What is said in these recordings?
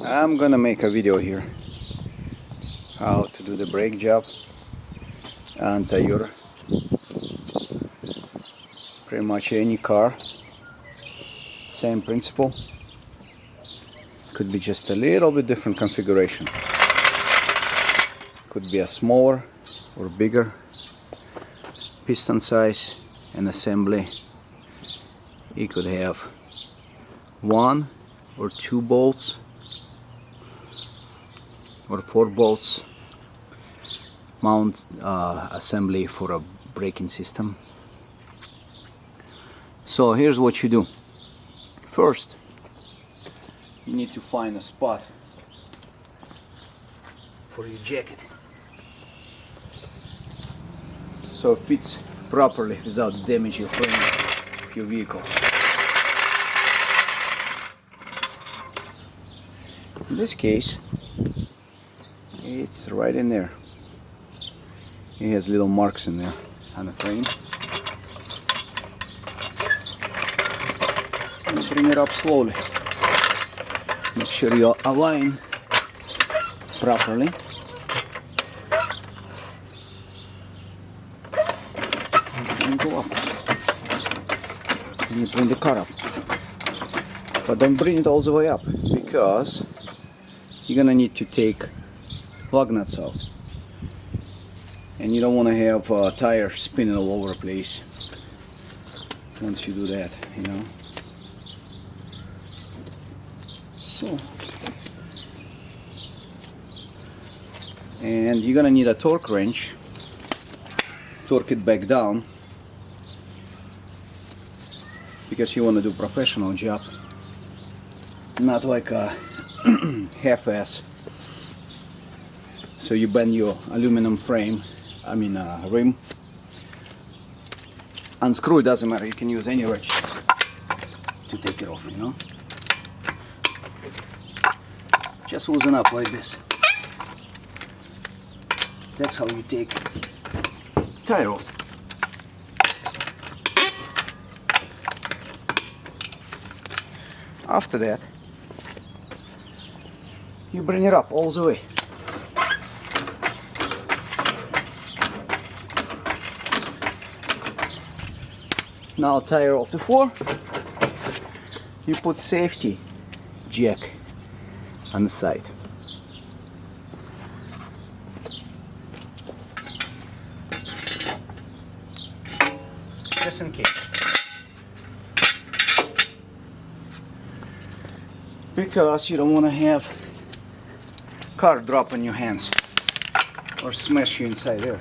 I'm gonna make a video here how to do the brake job on Toyota. Pretty much any car, same principle. Could be just a little bit different configuration. Could be a smaller or bigger piston size and assembly. You could have 1 or 2 bolts or 4 bolts mount assembly for a braking system. So here's what you do. First, you need to find a spot for your jacket so it fits properly without damaging your frame of your vehicle. In this case, it's right in there. It has little marks in there on the frame. And bring it up slowly. Make sure you align properly. And go up. And you bring the car up. But don't bring it all the way up, because you're gonna need to take lug nuts out. And you don't want to have a tire spinning all over the place once you do that, you know. So, and you're gonna need a torque wrench. Torque it back down, because you want to do professional job, not like a half-ass. So you bend your aluminum frame, rim. Unscrew it, doesn't matter, you can use any wrench to take it off, you know. Just loosen up like this. That's how you take tire off. After that, you bring it up all the way. Now tire off the floor. You put safety jack on the side. Just in case. Because you don't want to have car drop on your hands or smash you inside there.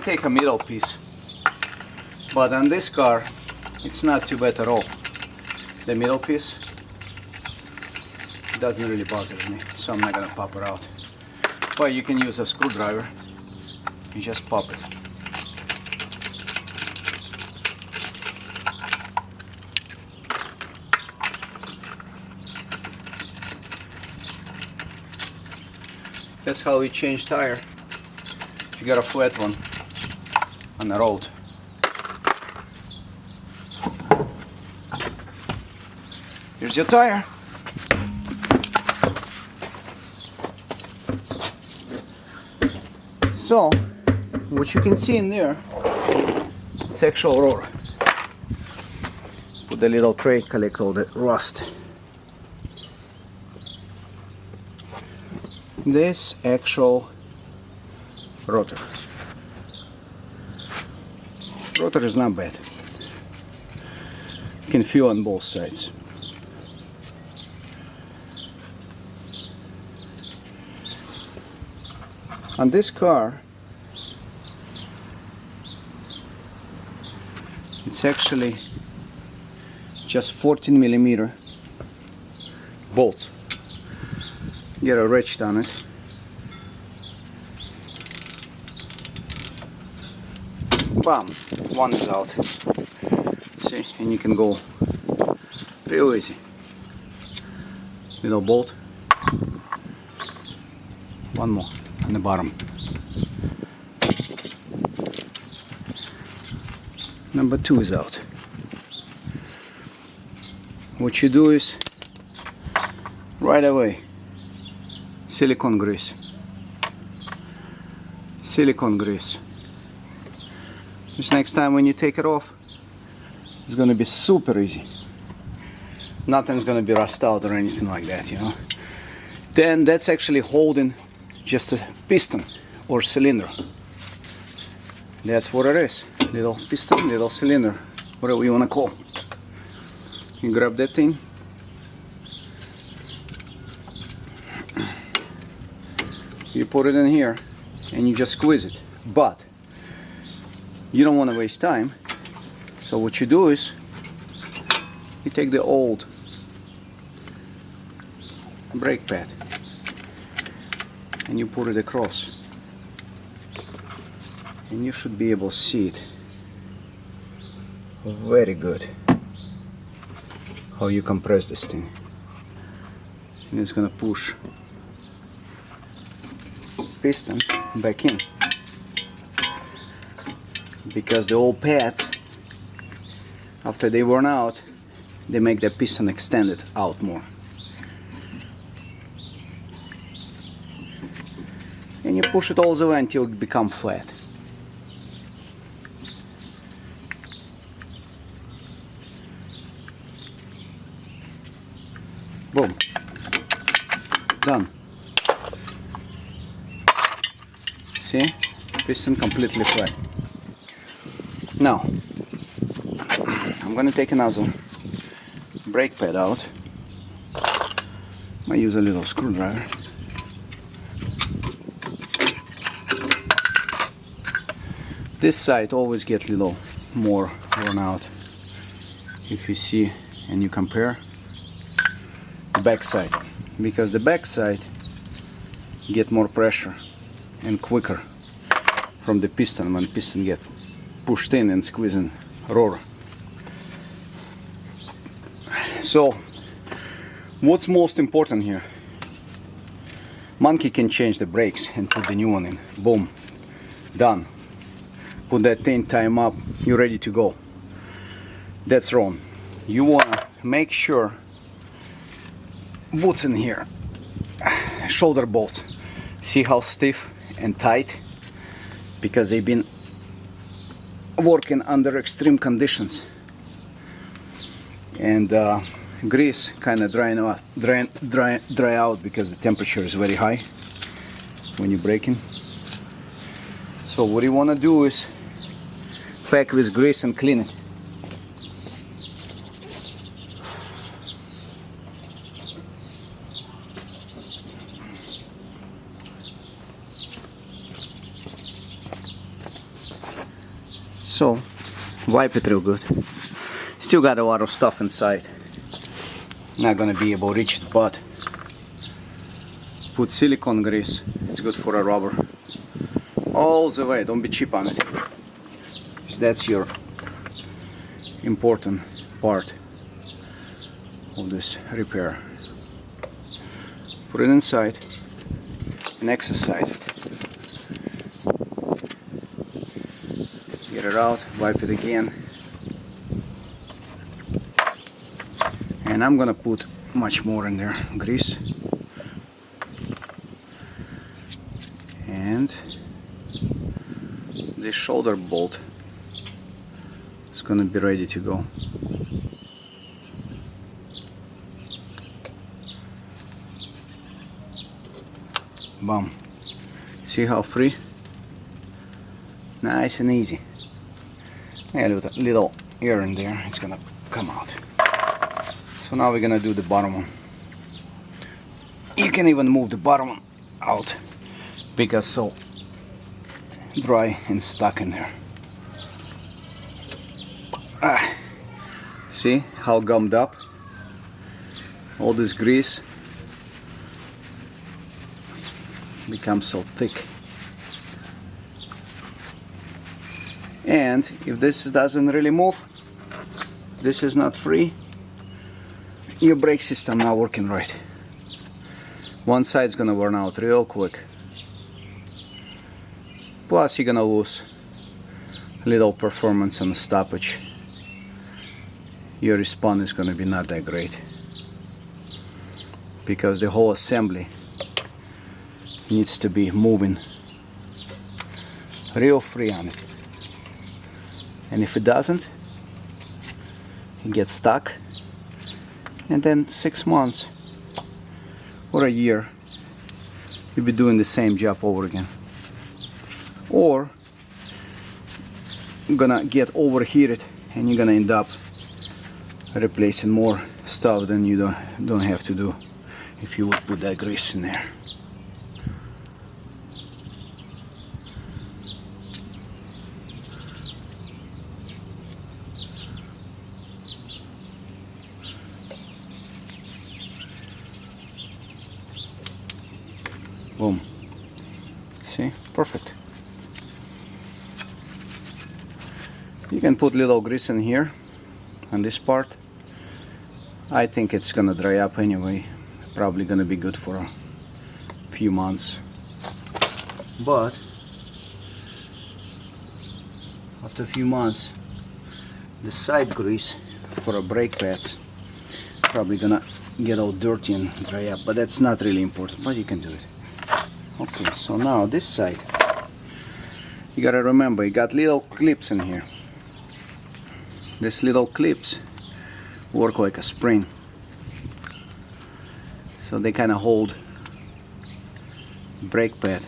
Take a middle piece, but on this car it's not too bad at all. The middle piece doesn't really bother me, so I'm not gonna pop it out. But you can use a screwdriver and just pop it. That's how we change tire if you got a flat one on the road. Here's your tire. So, what you can see in there, it's actual rotor. Put the little tray, collect all the rust. This actual rotor. Rotor is not bad. You can feel on both sides. On this car, it's actually just 14mm bolts. get a ratchet on it. Bam! One is out. See, and you can go real easy. Little bolt. One more on the bottom. Number 2 is out. What you do is right away silicone grease. Silicone grease. Just next time when you take it off, it's gonna be super easy. Nothing's gonna be rust out or anything like that, you know. Then that's actually holding just a piston or cylinder. That's what it is. Little piston, little cylinder, whatever you wanna call. You grab that thing. You put it in here and you just squeeze it. But you don't want to waste time. So what you do is you take the old brake pad and you put it across, and you should be able to see it very good how you compress this thing, and it's gonna push piston back in, because the old pads, after they worn out, they make the piston extended out more. And you push it all the way until it becomes flat. Boom. Done. See? Piston completely flat. Now, I'm gonna take another brake pad out. I use a little screwdriver. This side always gets a little more worn out. If you see and you compare the back side, because the back side get more pressure and quicker from the piston when piston get pushed in and squeezing rotor. So what's most important here? Monkey can change the brakes and put the new one in. Boom, done. Put that thing, time up, you're ready to go. That's wrong. You want to make sure what's in here. Shoulder bolts. See how stiff and tight? Because they've been working under extreme conditions. And grease kind of dry out because the temperature is very high when you're braking. So what you want to do is pack with grease and clean it. So wipe it real good. Still got a lot of stuff inside. Not gonna be able to reach it, but put silicone grease. It's good for a rubber. All the way, don't be cheap on it. That's your important part of this repair. Put it inside and exercise it. Get it out, wipe it again. And I'm gonna put much more in there, grease. And this shoulder bolt is gonna be ready to go. Boom. See how free? Nice and easy. A little air in there, it's gonna come out. So now we're gonna do the bottom one. You can even move the bottom one out because it's so dry and stuck in there. See how gummed up? All this grease becomes so thick. And if this doesn't really move, this is not free, your brake system not working right. One side's gonna burn out real quick. Plus you're gonna lose a little performance on the stoppage. Your response is gonna be not that great, because the whole assembly needs to be moving real free on it. And if it doesn't, it gets stuck, and then 6 months or a year you'll be doing the same job over again, or you're gonna get overheated and you're gonna end up replacing more stuff than you don't have to do if you would put that grease in there. Boom. See? Perfect. You can put little grease in here on this part. I think it's gonna dry up anyway. Probably gonna be good for a few months. But after a few months, the side grease for a brake pads probably gonna get all dirty and dry up, but that's not really important, but you can do it. Okay, so now this side, you gotta remember, you got little clips in here. These little clips work like a spring, so they kind of hold brake pad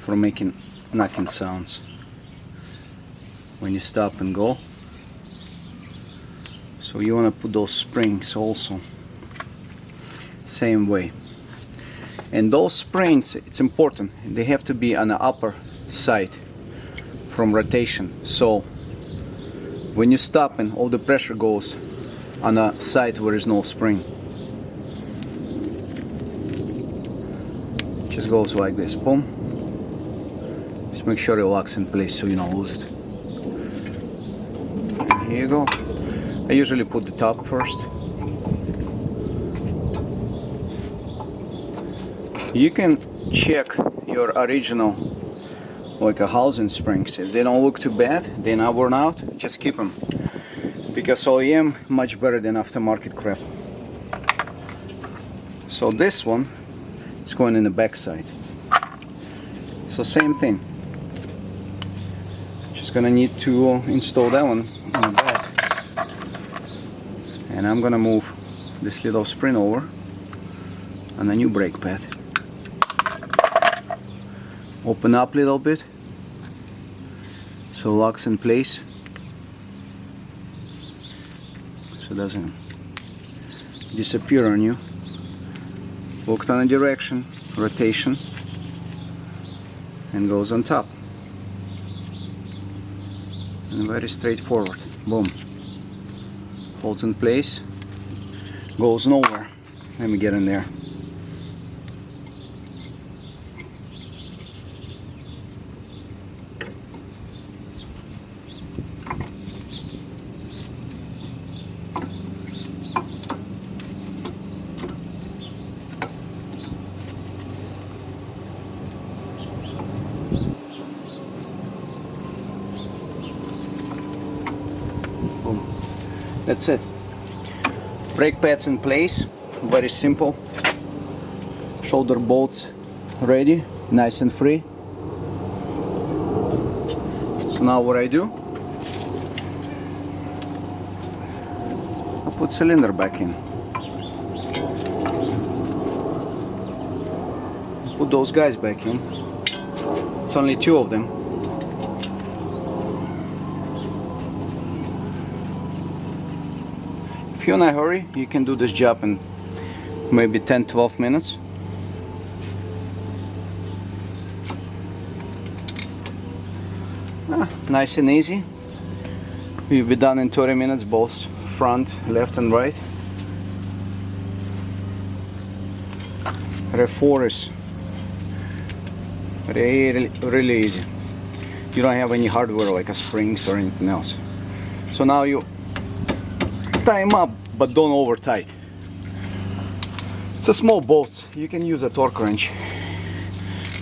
from making knocking sounds when you stop and go. So you want to put those springs also same way. And those springs, it's important, they have to be on the upper side from rotation. So when you stop and all the pressure goes on a side where there's no spring. Just goes like this, boom. Just make sure it locks in place so you don't lose it. And here you go. I usually put the top first. You can check your original, like a housing springs. If they don't look too bad, they're not worn out, just keep them. Because OEM much better than aftermarket crap. So this one, it's going in the back side. So same thing. Just gonna need to install that one in the back. And I'm gonna move this little spring over on a new brake pad. Open up a little bit so it locks in place, so it doesn't disappear on you. Looked on a direction, rotation, and goes on top. And very straightforward. Boom. Holds in place, goes nowhere. Let me get in there. That's it. Brake pads in place, very simple. Shoulder bolts ready, nice and free. So now what I do, I put cylinder back in. Put those guys back in. It's only 2 of them. If you're in a hurry, you can do this job in maybe 10-12 minutes. Nice and easy. We'll be done in 30 minutes, both front, left and right. Rev 4 is Really, really easy. You don't have any hardware like a springs or anything else. So now you tie them up, but don't over tight. It's a small bolt. You can use a torque wrench.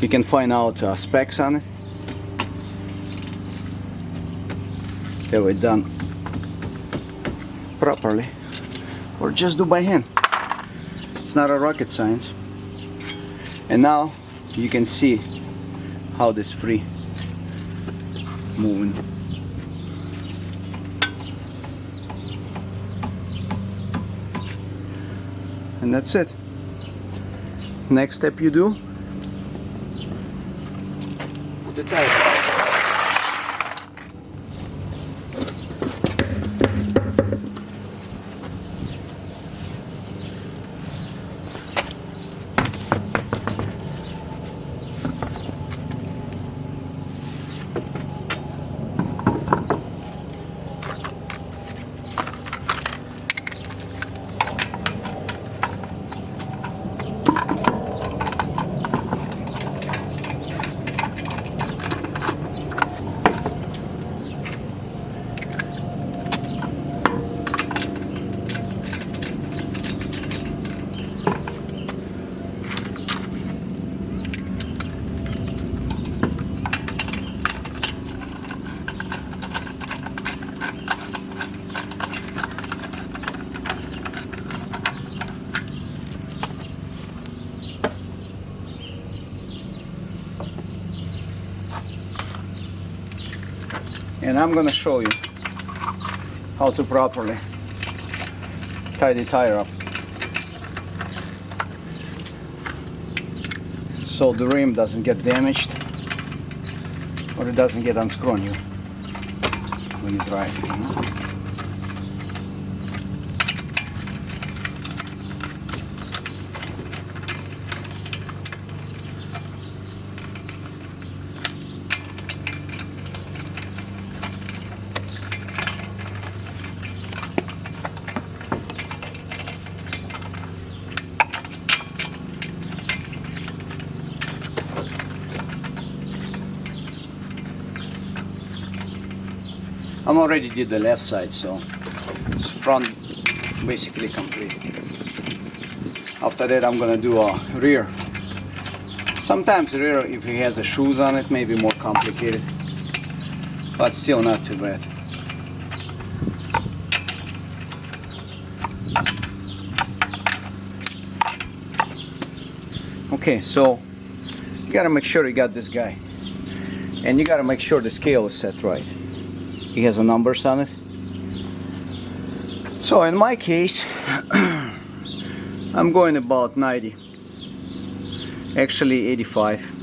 You can find out specs on it. They were done properly, or just do by hand. It's not a rocket science. And now you can see how this free moving. And that's it. Next step you do, put the tire. And I'm gonna show you how to properly tie the tire up so the rim doesn't get damaged or it doesn't get unscrewed on you when you drive. You know? I'm already did the left side, so it's front basically complete. After that I'm gonna do a rear. Sometimes rear, if it has the shoes on it, may be more complicated, but still not too bad. Okay, so you gotta make sure you got this guy, and you gotta make sure the scale is set right. He has a numbers on it. So in my case, I'm going about 90, actually 85.